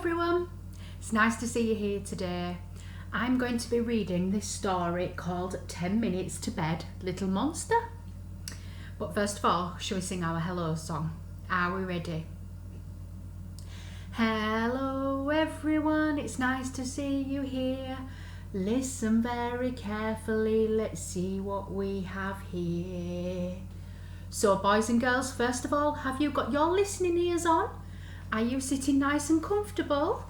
everyone, it's nice to see you here today. I'm going to be reading this story called 10 Minutes to Bed, Little Monster. But first of all, shall we sing our hello song? Are we ready? Hello everyone, it's nice to see you here. Listen very carefully, let's see what we have here. So boys and girls, first of all, have you got your listening ears on? Are you sitting nice and comfortable?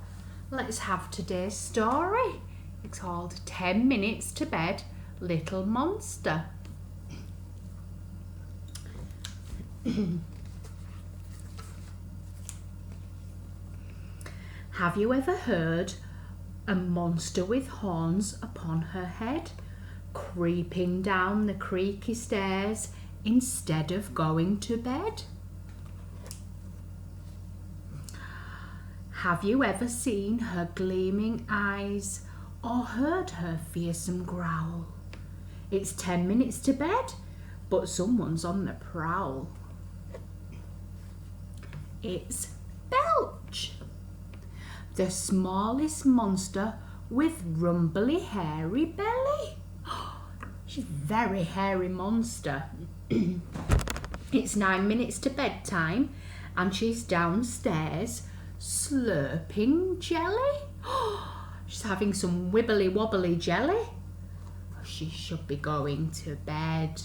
Let's have today's story. It's called 10 Minutes to Bed, Little Monster. Have you ever heard a monster with horns upon her head, creeping down the creaky stairs instead of going to bed? Have you ever seen her gleaming eyes or heard her fearsome growl? It's 10 minutes to bed, but someone's on the prowl. It's Belch, the smallest monster with rumbly hairy belly. She's a very hairy monster. It's 9 minutes to bedtime and she's downstairs slurping jelly. She's having some wibbly wobbly jelly. She should be going to bed.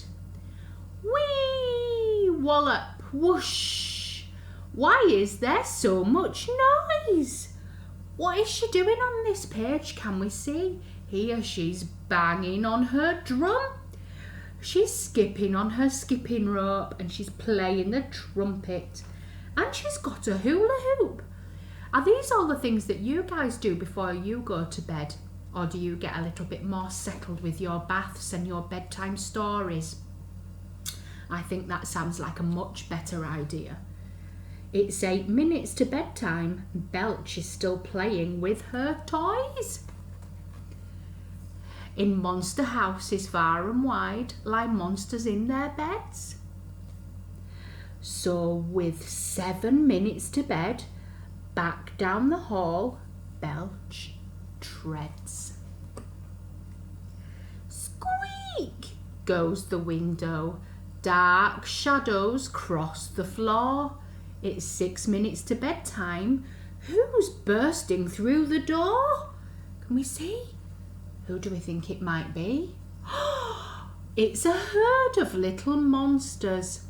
Whee! Wallop! Whoosh! Why is there so much noise? What is she doing on this page? Can we see? Here she's banging on her drum. She's skipping on her skipping rope and she's playing the trumpet. And she's got a hula hoop. Are these all the things that you guys do before you go to bed? Or do you get a little bit more settled with your baths and your bedtime stories? I think that sounds like a much better idea. It's 8 minutes to bedtime. Belch is still playing with her toys. In monster houses far and wide lie monsters in their beds. So with 7 minutes to bed, back down the hall, Belch treads. Squeak goes the window. Dark shadows cross the floor. It's 6 minutes to bedtime. Who's bursting through the door? Can we see? Who do we think it might be? It's a herd of little monsters.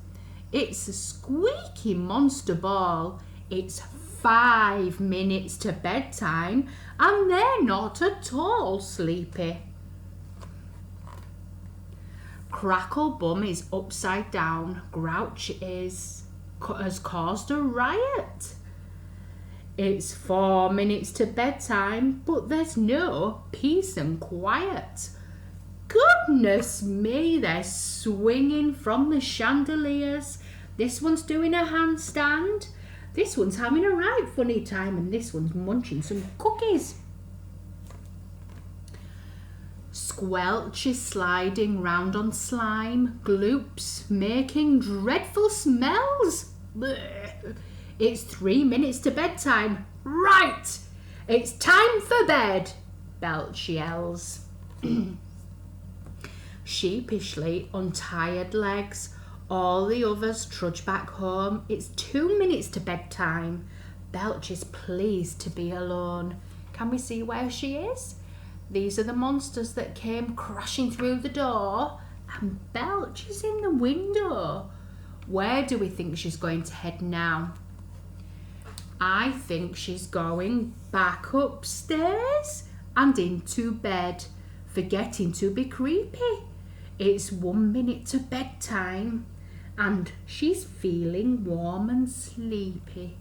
It's a squeaky monster ball. It's 5 minutes to bedtime and they're not at all sleepy. Cracklebum is upside down. Grouch has caused a riot. It's 4 minutes to bedtime, but there's no peace and quiet. Goodness me, they're swinging from the chandeliers. This one's doing a handstand. This one's having a right funny time, and this one's munching some cookies. Squelch is sliding round on slime. Gloops making dreadful smells. Blech. It's 3 minutes to bedtime. Right! It's time for bed, Belch yells. Sheepishly, on tired legs, all the others trudge back home. It's 2 minutes to bedtime. Belch is pleased to be alone. Can we see where she is? These are the monsters that came crashing through the door, and Belch is in the window. Where do we think she's going to head now? I think she's going back upstairs and into bed, forgetting to be creepy. It's 1 minute to bedtime and she's feeling warm and sleepy.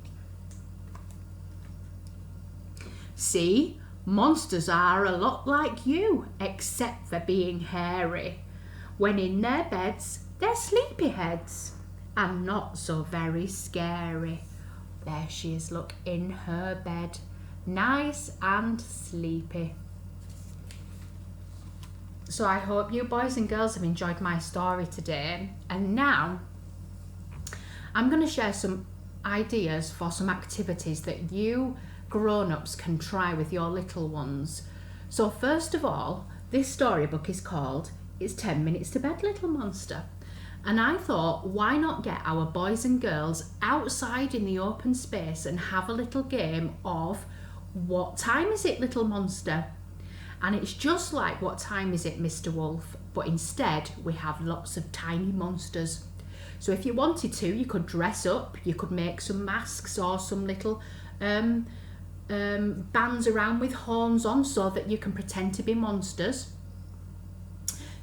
See, monsters are a lot like you, except for being hairy. When in their beds, they're sleepyheads and not so very scary. There she is, look, in her bed, nice and sleepy. So I hope you boys and girls have enjoyed my story today. And now I'm going to share some ideas for some activities that you grown-ups can try with your little ones. So first of all, this storybook is called It's 10 Minutes to Bed, Little Monster. And I thought, why not get our boys and girls outside in the open space and have a little game of what time is it, little monster? And it's just like what time is it, Mr. Wolf? But instead, we have lots of tiny monsters. So if you wanted to, you could dress up, you could make some masks or some little bands around with horns on so that you can pretend to be monsters.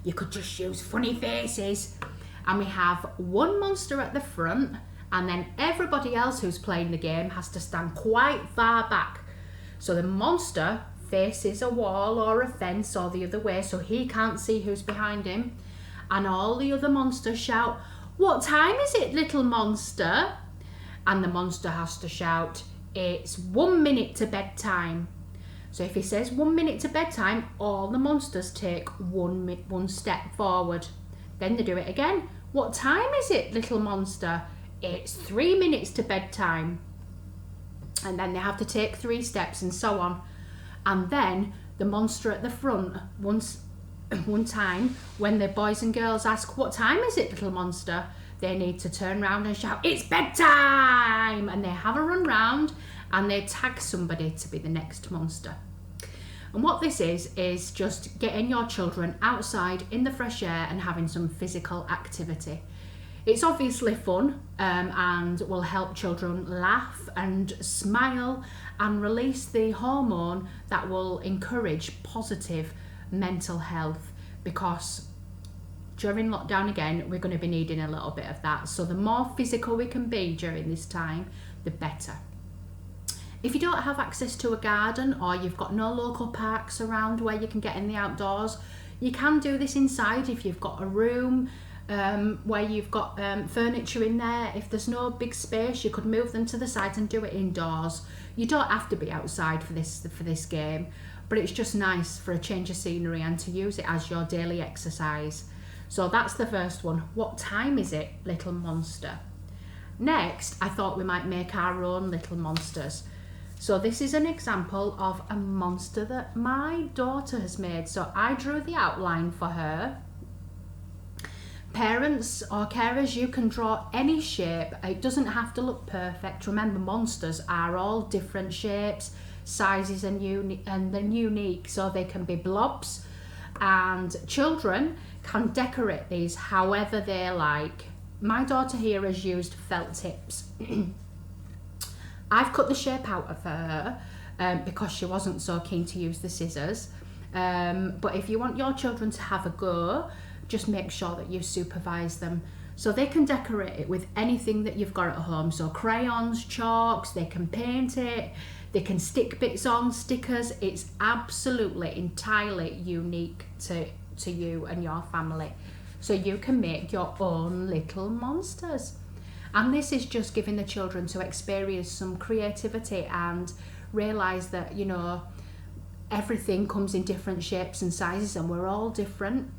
You could just use funny faces. And we have one monster at the front, and then everybody else who's playing the game has to stand quite far back. So the monster faces a wall or a fence or the other way, so he can't see who's behind him. And all the other monsters shout, "What time is it, little monster?" And the monster has to shout, "It's 1 minute to bedtime." So if he says 1 minute to bedtime, all the monsters take one step forward. Then they do it again. "What time is it, little monster?" "It's 3 minutes to bedtime." And then they have to take 3 steps and so on. And then the monster at the front, one time, when the boys and girls ask, "What time is it, little monster?" they need to turn around and shout, "It's bedtime!" And they have a run round and they tag somebody to be the next monster. And what this is just getting your children outside in the fresh air and having some physical activity. It's obviously fun and will help children laugh and smile and release the hormone that will encourage positive mental health, because during lockdown again, we're going to be needing a little bit of that. So the more physical we can be during this time, the better. If you don't have access to a garden or you've got no local parks around where you can get in the outdoors, you can do this inside if you've got a room where you've got furniture in there. If there's no big space, you could move them to the side and do it indoors. You don't have to be outside for this game, but it's just nice for a change of scenery and to use it as your daily exercise. So that's the first one. What time is it, little monster? Next, I thought we might make our own little monsters. So this is an example of a monster that my daughter has made. So I drew the outline for her. Parents or carers, you can draw any shape. It doesn't have to look perfect. Remember, monsters are all different shapes, sizes and they're unique. So they can be blobs, and children can decorate these however they like. My daughter here has used felt tips. I've cut the shape out of her because she wasn't so keen to use the scissors. But if you want your children to have a go, just make sure that you supervise them. So they can decorate it with anything that you've got at home. So crayons, chalks, they can paint it, they can stick bits on, stickers. It's absolutely entirely unique to you and your family. So you can make your own little monsters. And this is just giving the children to experience some creativity and realise that, you know, everything comes in different shapes and sizes and we're all different.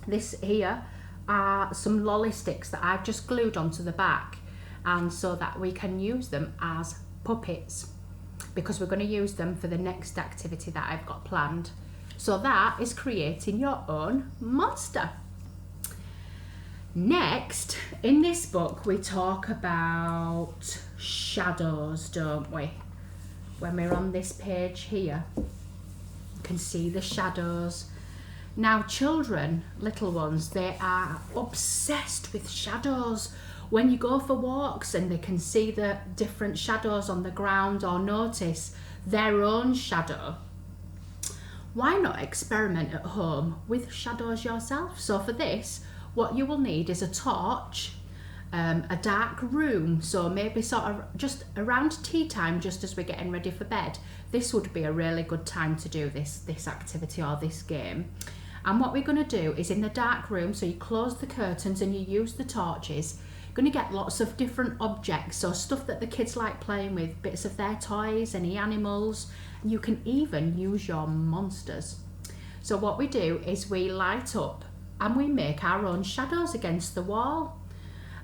This here are some lolly sticks that I've just glued onto the back, and so that we can use them as puppets, because we're going to use them for the next activity that I've got planned. So that is creating your own monster. Next, in this book, we talk about shadows, don't we? When we're on this page here, you can see the shadows. Now, children, little ones, they are obsessed with shadows. When you go for walks and they can see the different shadows on the ground or notice their own shadow, why not experiment at home with shadows yourself? So for this, what you will need is a torch, a dark room, so maybe sort of just around tea time, just as we're getting ready for bed. This would be a really good time to do this activity or this game. And what we're going to do is in the dark room, so you close the curtains and you use the torches, you're going to get lots of different objects, so stuff that the kids like playing with, bits of their toys, any animals, and you can even use your monsters. So what we do is we light up and we make our own shadows against the wall.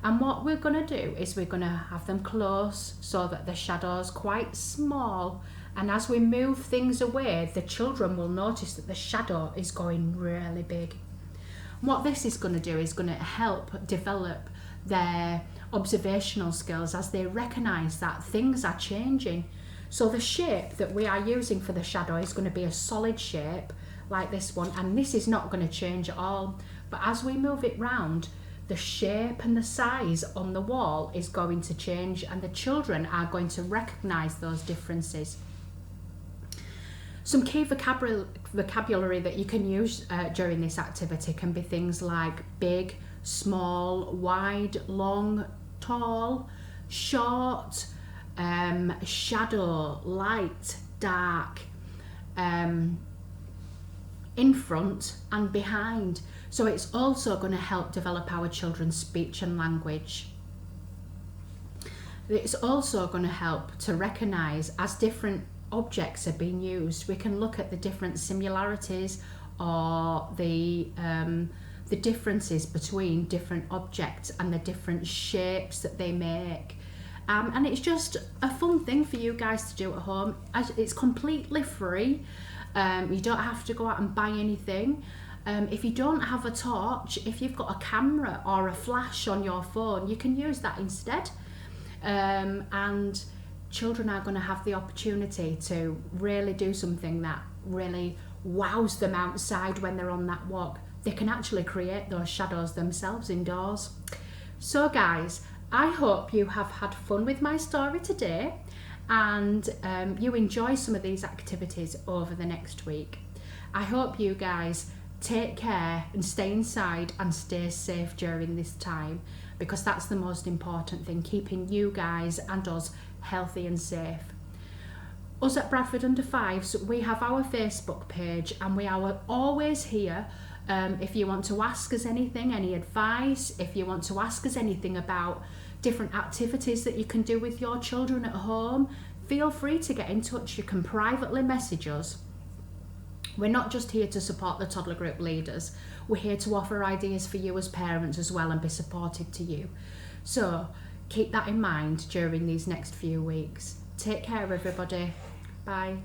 And what we're going to do is we're going to have them close so that the shadow's quite small. And as we move things away, the children will notice that the shadow is going really big. What this is going to do is going to help develop their observational skills as they recognise that things are changing. So the shape that we are using for the shadow is going to be a solid shape like this one, and this is not going to change at all. But as we move it round, the shape and the size on the wall is going to change, and the children are going to recognise those differences. Some key vocabulary that you can use during this activity can be things like big, small, wide, long, tall, short, shadow, light, dark, in front and behind. So it's also going to help develop our children's speech and language. It's also going to help to recognise as different objects are being used. We can look at the different similarities or the differences between different objects and the different shapes that they make. And it's just a fun thing for you guys to do at home. It's completely free. You don't have to go out and buy anything. If you don't have a torch, if you've got a camera or a flash on your phone, you can use that instead. And children are going to have the opportunity to really do something that really wows them outside when they're on that walk. They can actually create those shadows themselves indoors. So guys, I hope you have had fun with my story today, and you enjoy some of these activities over the next week. I hope you guys take care and stay inside and stay safe during this time, because that's the most important thing, keeping you guys and us healthy and safe. Us at Bradford Under Fives, we have our Facebook page, and we are always here. If you want to ask us anything, any advice, if you want to ask us anything about different activities that you can do with your children at home, feel free to get in touch. You can privately message us. We're not just here to support the toddler group leaders, we're here to offer ideas for you as parents as well and be supportive to you. So keep that in mind during these next few weeks. Take care everybody. Bye.